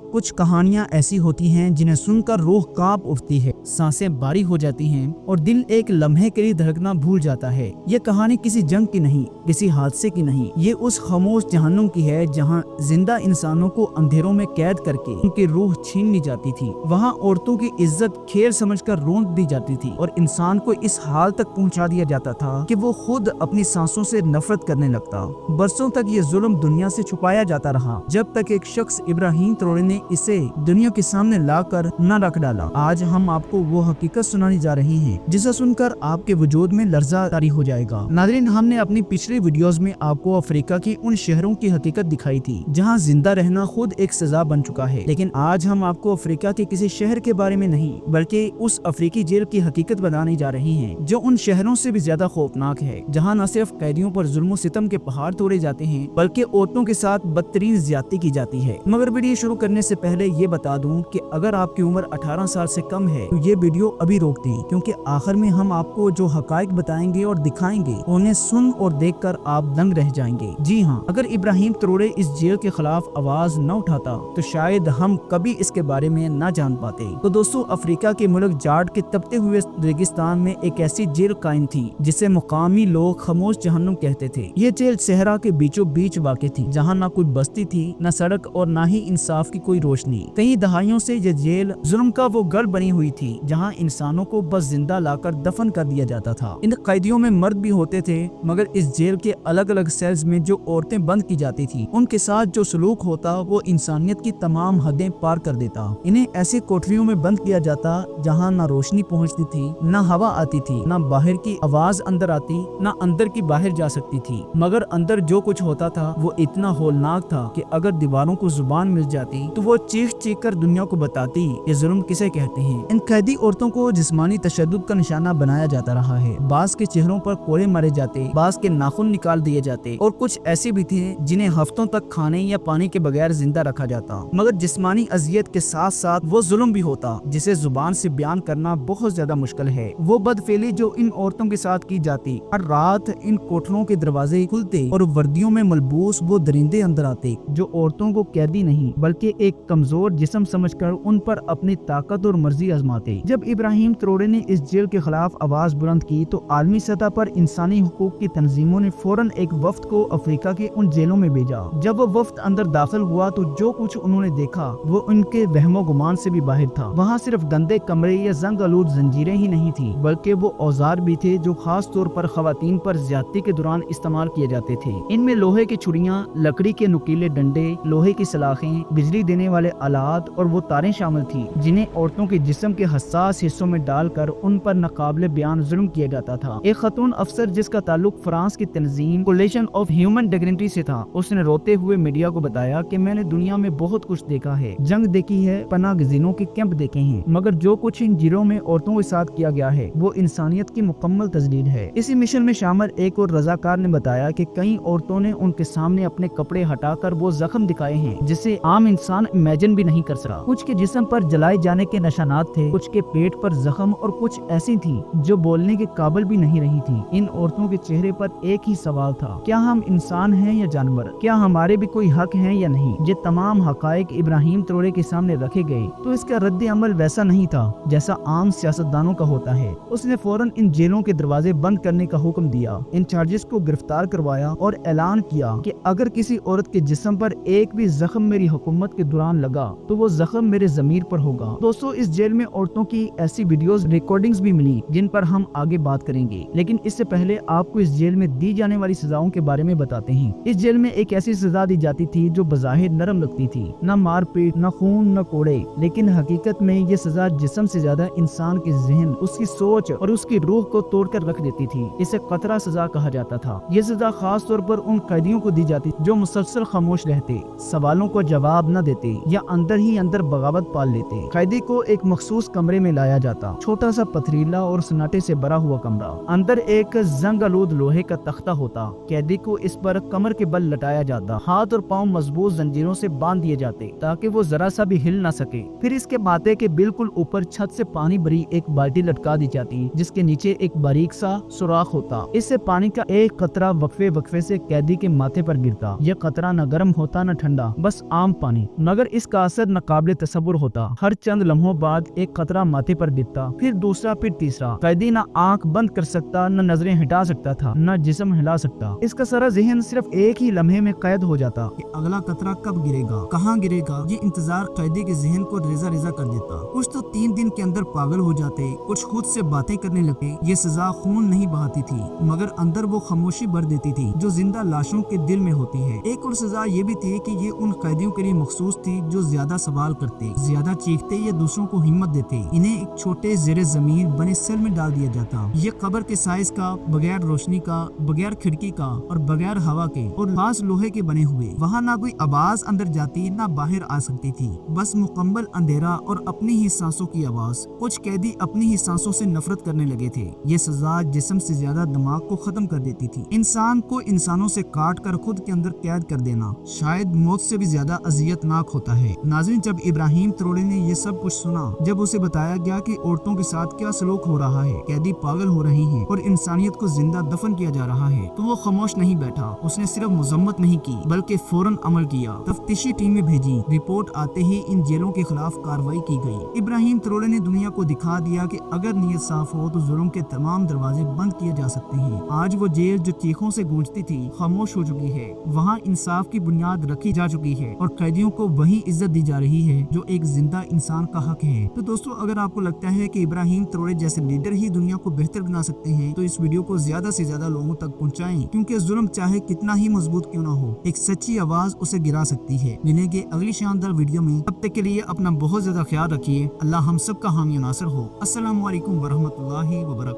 कुछ कहानियाँ ऐसी होती हैं जिन्हें सुनकर रूह कांप उठती है, सांसें भारी हो जाती हैं और दिल एक लम्हे के लिए धड़कना भूल जाता है। ये कहानी किसी जंग की नहीं, किसी हादसे की नहीं, ये उस खामोश जहन्नुम की है जहाँ जिंदा इंसानों को अंधेरों में कैद करके उनकी रूह छीन ली जाती थी। वहाँ औरतों की इज्जत खेल समझकर रोंद दी जाती थी और इंसान को इस हाल तक पहुँचा दिया जाता था कि वो खुद अपनी सांसों से नफरत करने लगता। बरसों तक ये जुल्म दुनिया से छुपाया जाता रहा, जब तक एक शख्स इब्राहिम ट्रोरे ने इसे दुनिया के सामने लाकर न रख डाला। आज हम आपको वो हकीकत सुनाने जा रहे हैं जिसे सुनकर आपके वजूद में लर्जा तारी हो जाएगा। नाज़रीन, हमने अपनी पिछली वीडियोस में आपको अफ्रीका की उन शहरों की हकीकत दिखाई थी जहां जिंदा रहना खुद एक सजा बन चुका है, लेकिन आज हम आपको अफ्रीका के किसी शहर के बारे में नहीं बल्कि उस अफ्रीकी जेल की हकीकत बताने जा रहे हैं जो उन शहरों से भी ज्यादा खौफनाक है, जहाँ न सिर्फ कैदियों पर जुल्म सितम के पहाड़ तोड़े जाते हैं बल्कि औरतों के साथ बदतरीन ज्यादती की जाती है। मगर वीडियो शुरू करने से पहले ये बता दूं कि अगर आपकी उम्र 18 साल से कम है तो ये वीडियो अभी रोक दें, क्योंकि आखिर में हम आपको जो हकाइक बताएंगे और दिखाएंगे उन्हें सुन और देखकर आप दंग रह जाएंगे। जी हाँ, अगर इब्राहिम ट्रोरे इस जेल के खिलाफ आवाज न उठाता तो शायद हम कभी इसके बारे में न जान पाते। तो दोस्तों, अफ्रीका के मुल्क जाट के तपते हुए रेगिस्तान में एक ऐसी जेल कायम थी जिसे मुकामी लोग खामोश जहन्नुम कहते थे। ये जेल सहरा के बीचों बीच वाक़ थी, जहाँ न कोई बस्ती थी, न सड़क और न ही इंसाफ की कोई रोशनी। कई दहाइयों से ये जेल जुल्म का वो गढ़ बनी हुई थी जहाँ इंसानों को बस जिंदा लाकर दफन कर दिया जाता था। इन कैदियों में मर्द भी होते थे, मगर इस जेल के अलग अलग सेल्स में जो औरतें बंद की जाती थी उनके साथ जो सलूक होता वो इंसानियत की तमाम हदें पार कर देता। इन्हें ऐसी कोठरियों में बंद किया जाता जहाँ न रोशनी पहुँचती थी, न हवा आती थी, न बाहर की आवाज अंदर आती, न अंदर की बाहर जा सकती थी। मगर अंदर जो कुछ होता था वो इतना होलनाक था कि अगर दीवारों को जुबान मिल जाती तो वो चीख चीख कर दुनिया को बताती ये जुल्म किसे कहते हैं। इन कैदी औरतों को जिस्मानी तशद्दुद का निशाना बनाया जाता रहा है। बास के चेहरों पर कोड़े मारे जाते, बास के नाखून निकाल दिए जाते और कुछ ऐसे भी थे जिन्हें हफ्तों तक खाने या पानी के बगैर जिंदा रखा जाता। मगर जिस्मानी अजियत के साथ साथ वो जुल्म भी होता जिसे जुबान से बयान करना बहुत ज्यादा मुश्किल है। वो बदफेली जो इन औरतों के साथ की जाती। हर रात इन कोठरों के दरवाजे खुलते और वर्दियों में मलबूस वो दरिंदे अंदर आते जो औरतों को कैदी नहीं बल्कि एक कमजोर जिस्म समझकर उन पर अपनी ताकत और मर्जी आजमाते। जब इब्राहिम ट्रोरे ने इस जेल के खिलाफ आवाज बुलंद की तो आलमी सतह पर इंसानी हुकूक की तंजीमों ने फौरन एक वफ्द को अफ्रीका के उन जेलों में भेजा। जब वो वफ्द अंदर दाखिल हुआ तो जो कुछ उन्होंने देखा वो उनके वहमो गुमान से भी बाहर था। वहाँ सिर्फ गंदे कमरे या जंग आलूद जंजीरें ही नहीं थी बल्कि वो औजार भी थे जो खास तौर पर खवातीन पर ज्यादती के दौरान इस्तेमाल किए जाते थे। इनमें लोहे की छुरियां, लकड़ी के नुकीले डंडे, लोहे की सलाखें, बिजली देने वाले आलात और वो तारें शामिल थी जिन्हें औरतों के जिस्म के हसास हिस्सों में डालकर उन पर नाकाबिले बयान जुल्म किया जाता था। एक खातून अफसर जिसका ताल्लुक फ्रांस की तंजीम कोलिशन ऑफ ह्यूमन डिग्निटी से था, उसने रोते हुए मीडिया को बताया कि मैंने दुनिया में बहुत कुछ देखा है, जंग देखी है, पनाह गजीनों के कैंप देखे हैं, मगर जो कुछ इन जेलों में औरतों के साथ किया गया है वो इंसानियत की मुकम्मल तजदीद है। इसी मिशन में शामिल एक और रजाकार ने बताया कि कई औरतों ने उनके सामने अपने कपड़े हटाकर वो जख्म दिखाए हैं जिसे आम इंसान इमेजिन भी नहीं कर सका। कुछ के जिस्म पर जलाए जाने के निशानात थे, कुछ के पेट पर जख्म और कुछ ऐसी थी जो बोलने के काबिल भी नहीं रही थी। इन औरतों के चेहरे पर एक ही सवाल था, क्या हम इंसान हैं या जानवर? क्या हमारे भी कोई हक हैं या नहीं? ये तमाम हकाइक इब्राहिम ट्रोरे के सामने रखे गए तो इसका रद्द अमल वैसा नहीं था जैसा आम सियासतदानों का होता है। उसने फौरन इन जेलों के दरवाजे बंद करने का हुक्म दिया, इन चार्जेस को गिरफ्तार करवाया और ऐलान किया कि अगर किसी औरत के जिस्म पर एक भी जख्म मेरी हुकूमत के दौरान लगा तो वो जख्म मेरे ज़मीर पर होगा। दोस्तों, इस जेल में औरतों की ऐसी वीडियोस रिकॉर्डिंग्स भी मिली जिन पर हम आगे बात करेंगे, लेकिन इससे पहले आपको इस जेल में दी जाने वाली सजाओं के बारे में बताते हैं। इस जेल में एक ऐसी सजा दी जाती थी जो बज़ाहिर नरम लगती थी, न मारपीट, न खून, न कोड़े, लेकिन हकीकत में ये सजा जिस्म से ज्यादा इंसान के जहन, उसकी सोच और उसकी रूह को तोड़कर रख देती थी। इसे कतरा सजा कहा जाता था। ये सजा खास तौर पर उन कैदियों को दी जाती जो मुसलसल खामोश रहते, सवालों को जवाब न देते या अंदर ही अंदर बगावत पाल लेते। कैदी को एक मखसूस कमरे में लाया जाता, छोटा सा पथरीला और सन्नाटे से भरा हुआ कमरा। अंदर एक जंग आलूद लोहे का तख्ता होता, कैदी को इस पर कमर के बल लटाया जाता, हाथ और पाँव मजबूत जंजीरों से बांध दिए जाते ताकि वो जरा सा भी हिल न सके। फिर इसके माथे के बिल्कुल ऊपर छत से पानी भरी एक बाल्टी लटका दी जाती जिसके नीचे एक बारीक सा सुराख होता। इससे पानी का एक कतरा वक्फे वक्फे से कैदी के माथे पर गिरता। यह कतरा न गर्म होता न ठंडा, बस आम पानी। मगर मगर इसका असर नाकाबिले तसव्वुर होता। हर चंद लम्हों बाद एक खतरा माथे पर गिरता, फिर दूसरा, फिर तीसरा। कैदी न आंख बंद कर सकता, न नजरें हटा सकता था, न जिस्म हिला सकता। इसका सारा जहन सिर्फ एक ही लम्हे में कैद हो जाता कि अगला कतरा कब गिरेगा, कहाँ गिरेगा। ये इंतजार कैदी के जहन को रेजा रेजा कर देता। कुछ तो 3 दिन के अंदर पागल हो जाते, कुछ खुद से बातें करने लगते। ये सजा खून नहीं बहाती थी, मगर अंदर वो खामोशी भर देती थी जो जिंदा लाशों के दिल में होती है। एक और सजा ये भी थी कि ये उन कैदियों के लिए मखसूस थी जो ज्यादा सवाल करते, ज्यादा चीखते या दूसरों को हिम्मत देते। इन्हें एक छोटे जेरे जमीन बने सेल में डाल दिया जाता। ये कब्र के साइज का, बगैर रोशनी का, बगैर खिड़की का और बगैर हवा के और खास लोहे के बने हुए। वहाँ ना कोई आवाज अंदर जाती, ना बाहर आ सकती थी, बस मुकम्मल अंधेरा और अपनी ही सांसों की आवाज। कुछ कैदी अपनी ही सांसों से नफरत करने लगे थे। ये सजा जिस्म से ज्यादा दिमाग को खत्म कर देती थी। इंसान को इंसानों से काट कर खुद के अंदर कैद कर देना शायद मौत से भी ज्यादा अजियतनाक होता है। नाज़रीन, जब इब्राहिम त्रोड़े ने ये सब कुछ सुना, जब उसे बताया गया कि औरतों के साथ क्या सलूक हो रहा है, कैदी पागल हो रही हैं और इंसानियत को जिंदा दफन किया जा रहा है, तो वो खामोश नहीं बैठा। उसने सिर्फ मजम्मत नहीं की बल्कि फौरन अमल किया। तफ्तीशी टीमें भेजी। रिपोर्ट आते ही इन जेलों के खिलाफ कार्रवाई की गई। इब्राहिम त्रोड़े ने दुनिया को दिखा दिया कि अगर नीयत साफ हो तो जुल्म के तमाम दरवाजे बंद किए जा सकते हैं। आज वो जेल जो चीखों से गूंजती थी खामोश हो चुकी है। वहाँ इंसाफ की बुनियाद रखी जा चुकी है और कैदियों को वही इज्जत दी जा रही है जो एक जिंदा इंसान का हक है। तो दोस्तों, अगर आपको लगता है कि इब्राहिम त्रोड़े जैसे लीडर ही दुनिया को बेहतर बना सकते हैं, तो इस वीडियो को ज्यादा से ज्यादा लोगों तक पहुँचाएं, क्योंकि जुल्म चाहे कितना ही मजबूत क्यों ना हो, एक सच्ची आवाज उसे गिरा सकती है। मिलेंगे अगली शानदार वीडियो में। तब तक के लिए अपना बहुत ज्यादा ख्याल रखिए। अल्लाह हम सब का हामी नासर हो। अस्सलामु अलैकुम वरहमतुल्लाहि वबरकातुहू।